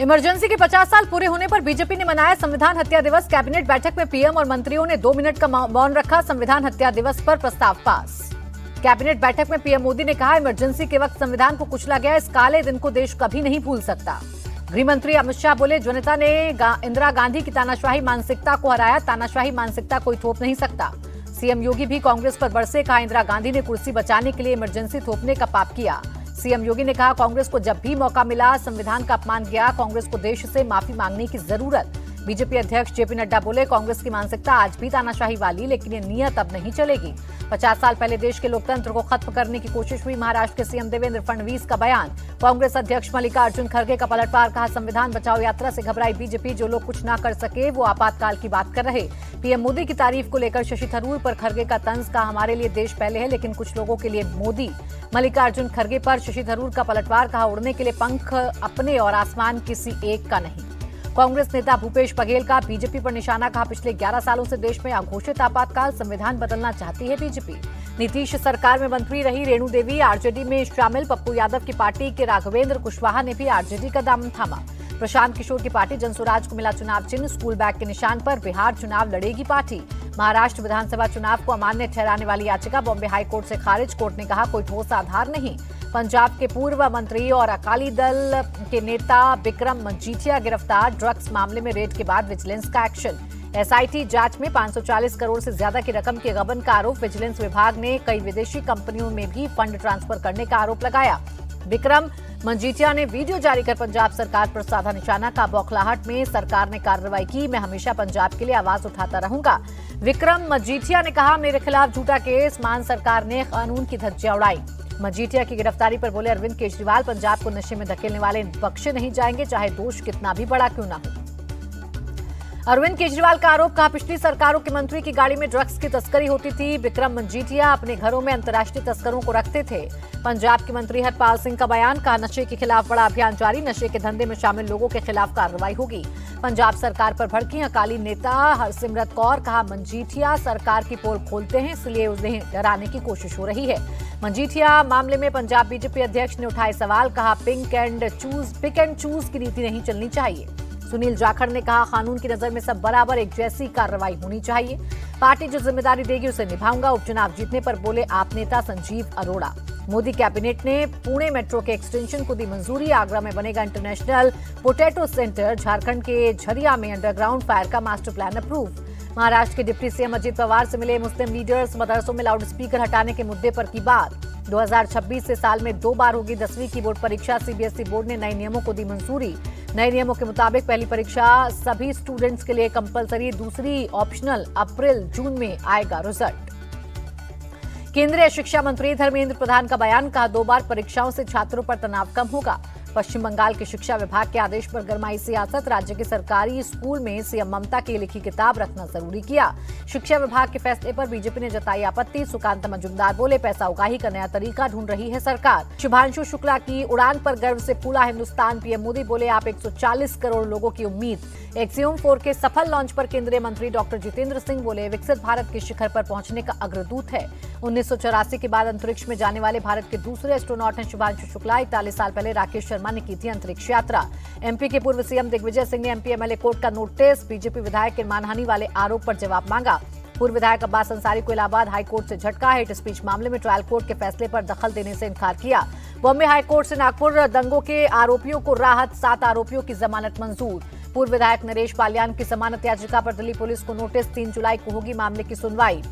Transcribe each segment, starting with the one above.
Emergency के 50 साल पूरे होने पर बीजेपी ने मनाया संविधान हत्या दिवस। कैबिनेट बैठक में पीएम और मंत्रियों ने 2 मिनट का मौन रखा। संविधान हत्या दिवस पर प्रस्ताव पास। कैबिनेट बैठक में पीएम मोदी ने कहा, इमरजेंसी के वक्त संविधान को कुचला गया, इस काले दिन को देश कभी नहीं भूल सकता। गृह मंत्री अमित शाह बोले, जनता ने इंदिरा गांधी की तानाशाही मानसिकता को हराया, तानाशाही मानसिकता कोई थोप नहीं सकता। सीएम योगी भी कांग्रेस पर बरसे, कहा इंदिरा गांधी ने कुर्सी बचाने के लिए इमरजेंसी थोपने का पाप किया। सीएम योगी ने कहा, कांग्रेस को जब भी मौका मिला संविधान का अपमान किया, कांग्रेस को देश से माफी मांगने की जरूरत। बीजेपी अध्यक्ष जेपी नड्डा बोले, कांग्रेस की मानसिकता आज भी तानाशाही वाली, लेकिन ये नियत अब नहीं चलेगी। 50 साल पहले देश के लोकतंत्र को खत्म करने की कोशिश हुई। महाराष्ट्र के सीएम देवेंद्र फडणवीस का बयान। कांग्रेस अध्यक्ष मल्लिकार्जुन खड़गे का पलटवार, कहा संविधान बचाओ यात्रा से घबराई बीजेपी, जो लोग कुछ ना कर सके वो आपातकाल की बात कर रहे। पीएम मोदी की तारीफ को लेकर शशि थरूर पर खड़गे का तंज, कहा हमारे लिए देश पहले है लेकिन कुछ लोगों के लिए मोदी। मल्लिकार्जुन खड़गे पर शशि थरूर का पलटवार, कहा उड़ने के लिए पंख अपने और आसमान किसी एक का नहीं। कांग्रेस नेता भूपेश बघेल का बीजेपी पर निशाना, कहा पिछले 11 सालों से देश में अघोषित आपातकाल, संविधान बदलना चाहती है बीजेपी। नीतीश सरकार में मंत्री रही रेणु देवी आरजेडी में शामिल। पप्पू यादव की पार्टी के राघवेंद्र कुशवाहा ने भी आरजेडी का दामन थामा। प्रशांत किशोर की पार्टी जनसुराज को मिला चुनाव चिन्ह। स्कूल बैग के निशान पर बिहार चुनाव लड़ेगी पार्टी। महाराष्ट्र विधानसभा चुनाव को अमान्य ठहराने वाली याचिका बॉम्बे हाईकोर्ट से खारिज, कोर्ट ने कहा कोई ठोस आधार नहीं। पंजाब के पूर्व मंत्री और अकाली दल के नेता बिक्रम मजीठिया गिरफ्तार। ड्रग्स मामले में रेड के बाद विजिलेंस का एक्शन। एसआईटी जांच में 540 करोड़ से ज्यादा की रकम के गबन का आरोप। विजिलेंस विभाग ने कई विदेशी कंपनियों में भी फंड ट्रांसफर करने का आरोप लगाया। बिक्रम मजीठिया ने वीडियो जारी कर पंजाब सरकार पर साधा निशाना, का बौखलाहट में सरकार ने कार्रवाई की, मैं हमेशा पंजाब के लिए आवाज उठाता रहूंगा। विक्रम मजीठिया ने कहा, मेरे खिलाफ झूठा केस, मान सरकार ने कानून की धज्जियां उड़ाई। मजीठिया की गिरफ्तारी पर बोले अरविंद केजरीवाल, पंजाब को नशे में धकेलने वाले बख्शे नहीं जाएंगे, चाहे दोष कितना भी बड़ा क्यों ना हो। अरविंद केजरीवाल का आरोप, कहा पिछली सरकारों के मंत्री की गाड़ी में ड्रग्स की तस्करी होती थी। बिक्रम मजीठिया अपने घरों में अंतर्राष्ट्रीय तस्करों को रखते थे। पंजाब के मंत्री हरपाल सिंह का बयान, कहा नशे के खिलाफ बड़ा अभियान जारी, नशे के धंधे में शामिल लोगों के खिलाफ कार्रवाई होगी। पंजाब सरकार पर भड़की अकाली नेता हरसिमरत कौर, कहा मजीठिया सरकार की पोल खोलते हैं, इसलिए उन्हें डराने की कोशिश हो रही है। मजीठिया मामले में पंजाब बीजेपी अध्यक्ष ने उठाए सवाल, कहा पिक एंड चूज की नीति नहीं चलनी चाहिए। सुनील जाखड़ ने कहा, कानून की नजर में सब बराबर, एक जैसी कार्रवाई होनी चाहिए। पार्टी जो जिम्मेदारी देगी उसे निभाऊंगा। उपचुनाव जीतने पर बोले आप नेता संजीव अरोड़ा। मोदी कैबिनेट ने पुणे मेट्रो के एक्सटेंशन को दी मंजूरी। आगरा में बनेगा इंटरनेशनल पोटैटो सेंटर। झारखंड के झरिया में अंडरग्राउंड फायर का मास्टर प्लान अप्रूव। महाराष्ट्र के डिप्टी सीएम अजित पवार से मिले मुस्लिम लीडर्स। मदरसों में लाउड स्पीकर हटाने के मुद्दे पर की बात। 2026 से साल में 2 बार होगी 10वीं की बोर्ड परीक्षा। सीबीएसई बोर्ड ने नए नियमों को दी मंजूरी। नए नियमों के मुताबिक पहली परीक्षा सभी स्टूडेंट्स के लिए कंपलसरी, दूसरी ऑप्शनल। अप्रैल-जून में आएगा रिजल्ट। केंद्रीय शिक्षा मंत्री धर्मेंद्र प्रधान का बयान, कहा 2 बार परीक्षाओं से छात्रों पर तनाव कम होगा। पश्चिम बंगाल के शिक्षा विभाग के आदेश पर गरमाई सियासत। राज्य के सरकारी स्कूल में सीएम ममता की लिखी किताब रखना जरूरी किया। शिक्षा विभाग के फैसले पर बीजेपी ने जताई आपत्ति। सुकांत मजूमदार बोले, पैसा उगाही का नया तरीका ढूंढ रही है सरकार। शुभांशु शुक्ला की उड़ान पर गर्व से फूला हिंदुस्तान। पीएम मोदी बोले, आप 140 करोड़ लोगों की उम्मीद। एक्सियोम 4 के सफल लॉन्च पर केंद्रीय मंत्री डॉक्टर जितेंद्र सिंह बोले, विकसित भारत के शिखर पर पहुंचने का अग्रदूत है। 1984 के बाद अंतरिक्ष में जाने वाले भारत के दूसरे एस्ट्रोनॉट हैं शुभांशु शुक्ला। 41 साल पहले राकेश शर्मा ने की थी अंतरिक्ष यात्रा। एमपी के पूर्व सीएम दिग्विजय सिंह ने एमपी एमएलए कोर्ट का नोटिस। बीजेपी विधायक के मानहानि वाले आरोप पर जवाब मांगा। पूर्व विधायक अब्बास अंसारी को इलाहाबाद हाईकोर्ट से झटका। हेट स्पीच मामले में ट्रायल कोर्ट के फैसले पर दखल देने से इनकार किया। बॉम्बे हाईकोर्ट से नागपुर दंगों के आरोपियों को राहत। 7 आरोपियों की जमानत मंजूर। पूर्व विधायक नरेश पालियान की जमानत याचिका पर दिल्ली पुलिस को नोटिस। 3 जुलाई को होगी मामले की सुनवाई।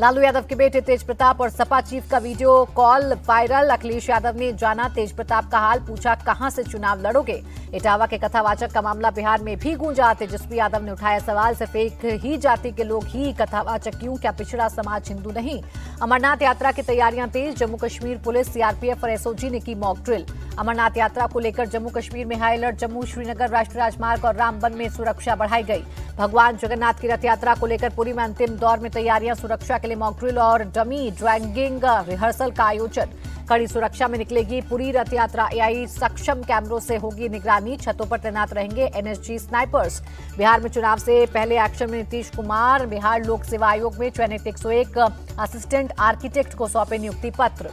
लालू यादव के बेटे तेज प्रताप और सपा चीफ का video call viral. Akhilesh Yadav ने जाना तेज प्रताप का हाल, पूछा कहां से चुनाव लड़ोगे। इटावा के कथावाचक का मामला बिहार में भी गूंजा। तेजस्वी यादव ने उठाया सवाल, सिर्फ एक ही जाति के लोग ही कथावाचक क्यों, क्या पिछड़ा समाज हिंदू नहीं। अमरनाथ यात्रा की तैयारियां तेज। जम्मू कश्मीर पुलिस, सीआरपीएफ और एसओजी ने की मॉक ड्रिल। अमरनाथ यात्रा को लेकर जम्मू कश्मीर में हाई अलर्ट। जम्मू श्रीनगर राष्ट्रीय राजमार्ग और रामबन में सुरक्षा बढ़ाई गई। भगवान जगन्नाथ की रथ यात्रा को लेकर पुरी में अंतिम दौर में तैयारियां। सुरक्षा के लिए मॉक ड्रिल और डमी ड्रैगिंग रिहर्सल का आयोजन। कड़ी सुरक्षा में निकलेगी पुरी रथ यात्रा। एआई सक्षम कैमरों से होगी निगरानी। छतों पर तैनात रहेंगे एनएसजी स्नाइपर्स। बिहार में चुनाव से पहले एक्शन में नीतीश कुमार। बिहार लोक सेवा आयोग में चयनित 101 असिस्टेंट आर्किटेक्ट को सौंपे नियुक्ति पत्र।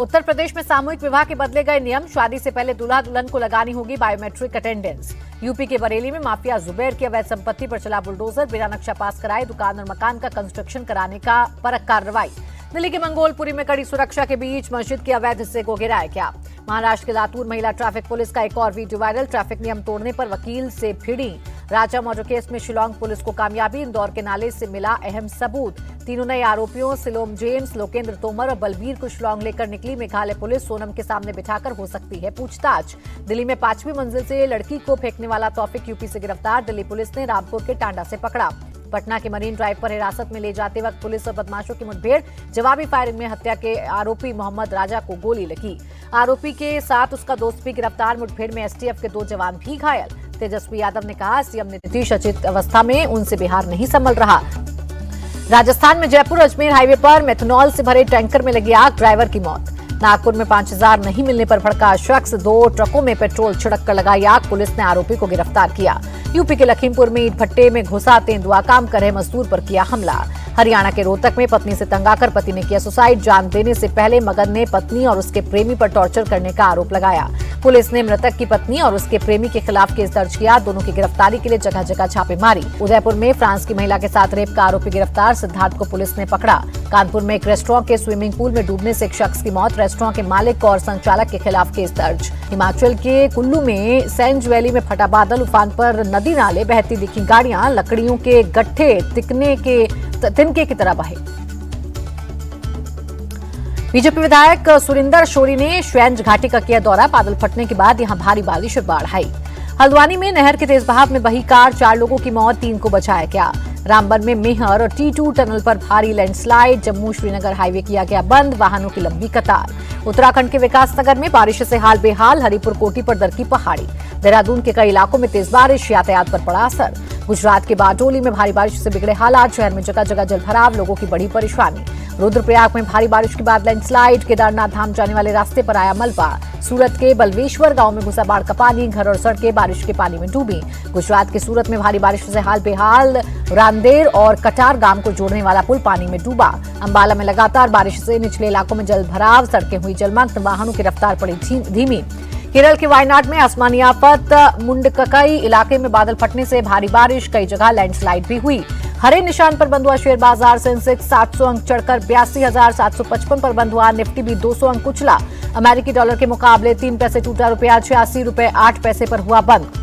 उत्तर प्रदेश में सामूहिक विवाह के बदले गए नियम। शादी से पहले दूल्हा दुल्हन को लगानी होगी बायोमेट्रिक अटेंडेंस। यूपी के बरेली में माफिया जुबैर की अवैध संपत्ति पर चला बुलडोजर। बिना नक्शा पास कराए दुकान और मकान का कंस्ट्रक्शन कराने का पर कार्रवाई। दिल्ली के मंगोलपुरी में कड़ी सुरक्षा के बीच मस्जिद के अवैध हिस्से को गिराया गया। महाराष्ट्र के लातूर महिला ट्रैफिक पुलिस का एक और वीडियो वायरल। ट्रैफिक नियम तोड़ने पर वकील से भिड़ी। राजा मर्डर केस में शिलांग पुलिस को कामयाबी। इंदौर के नाले से मिला अहम सबूत। तीनों नए आरोपियों सिलोम जेम्स, लोकेंद्र तोमर और बलबीर को शिलांग लेकर निकली मेघालय पुलिस। सोनम के सामने बिठाकर हो सकती है पूछताछ। दिल्ली में 5वीं मंजिल से लड़की को फेंकने वाला तौफिक यूपी से गिरफ्तार। दिल्ली पुलिस ने रामपुर के टांडा से पकड़ा। पटना के मरीन ड्राइव पर हिरासत में ले जाते वक्त पुलिस और बदमाशों की मुठभेड़। जवाबी फायरिंग में हत्या के आरोपी मोहम्मद राजा को गोली लगी। आरोपी के साथ उसका दोस्त भी गिरफ्तार। मुठभेड़ में एसटीएफ के 2 जवान भी घायल। तेजस्वी यादव ने कहा, सीएम नीतीश अचित अवस्था में उनसे बिहार नहीं संभल रहा। राजस्थान में जयपुर अजमेर हाईवे पर मेथनॉल से भरे टैंकर में लगी आग, ड्राइवर की मौत। नागपुर में 5000 नहीं मिलने पर भड़का शख्स, 2 ट्रकों में पेट्रोल छिड़क कर लगाई आग। पुलिस ने आरोपी को गिरफ्तार किया। यूपी के लखीमपुर में ईंट भट्टे में घुसा तेंदुआ, काम कर रहे मजदूर पर किया हमला। हरियाणा के रोहतक में पत्नी से तंग आकर पति ने किया सुसाइड। जान देने से पहले मगन ने पत्नी और उसके प्रेमी पर टॉर्चर करने का आरोप लगाया। पुलिस ने मृतक की पत्नी और उसके प्रेमी के खिलाफ केस दर्ज किया। दोनों की गिरफ्तारी के लिए जगह जगह छापेमारी। उदयपुर में फ्रांस की महिला के साथ रेप का आरोपी गिरफ्तार। सिद्धार्थ को पुलिस ने पकड़ा। कानपुर में एक रेस्टोरेंट के स्विमिंग पूल में डूबने से एक शख्स की मौत। रेस्टोरेंट के मालिक और संचालक के खिलाफ केस दर्ज। हिमाचल के कुल्लू में सेंज वैली में फटा बादल, उफान पर नदी नाले, बहती दिखी गाड़ियां, लकड़ियों के गट्ठे तिनके की तरह बहे। बीजेपी विधायक सुरिंदर शोरी ने श्वेंज घाटी का किया दौरा। बादल फटने के बाद यहां भारी बारिश और बाढ़ आई। हल्द्वानी में नहर के तेज बहाव में बही कार, 4 लोगों की मौत, 3 को बचाया गया। रामबन में मेहर और T2 टनल पर भारी लैंडस्लाइड। जम्मू श्रीनगर हाईवे किया गया बंद, वाहनों की लंबी कतार। उत्तराखंड के विकासनगर में बारिश से हाल बेहाल। हरिपुर कोटी पर दरकी पहाड़ी। देहरादून के कई इलाकों में तेज बारिश, यातायात पर पड़ा असर। गुजरात के बारडोली में भारी बारिश से बिगड़े हालात। शहर में जगह जगह जलभराव, लोगों की बड़ी परेशानी। रुद्रप्रयाग में भारी बारिश के बाद लैंडस्लाइड। केदारनाथ धाम जाने वाले रास्ते पर आया मलबा। सूरत के बलवेश्वर गांव में घुसा बाढ़ का पानी। घर और सड़कें बारिश के पानी में डूबी। गुजरात के सूरत में भारी बारिश से हाल बेहाल। रांदेर और कटार गांव को जोड़ने वाला पुल पानी में डूबा। अंबाला में लगातार बारिश से निचले इलाकों में जलभराव, सड़कें हुई जलमग्न, वाहनों की रफ्तार पड़ी धीमी। केरल के वायनाड में आसमानी आफत। मुंडकई इलाके में बादल फटने से भारी बारिश, कई जगह लैंडस्लाइड भी हुई। हरे निशान पर बंद हुआ शेयर बाजार। सेंसेक्स 700 अंक चढ़कर 82,755 पर बंद हुआ। निफ्टी भी 200 अंक कुचला। अमेरिकी डॉलर के मुकाबले 3 पैसे टूटा। रुपया 86 रुपए 8 पैसे पर हुआ बंद।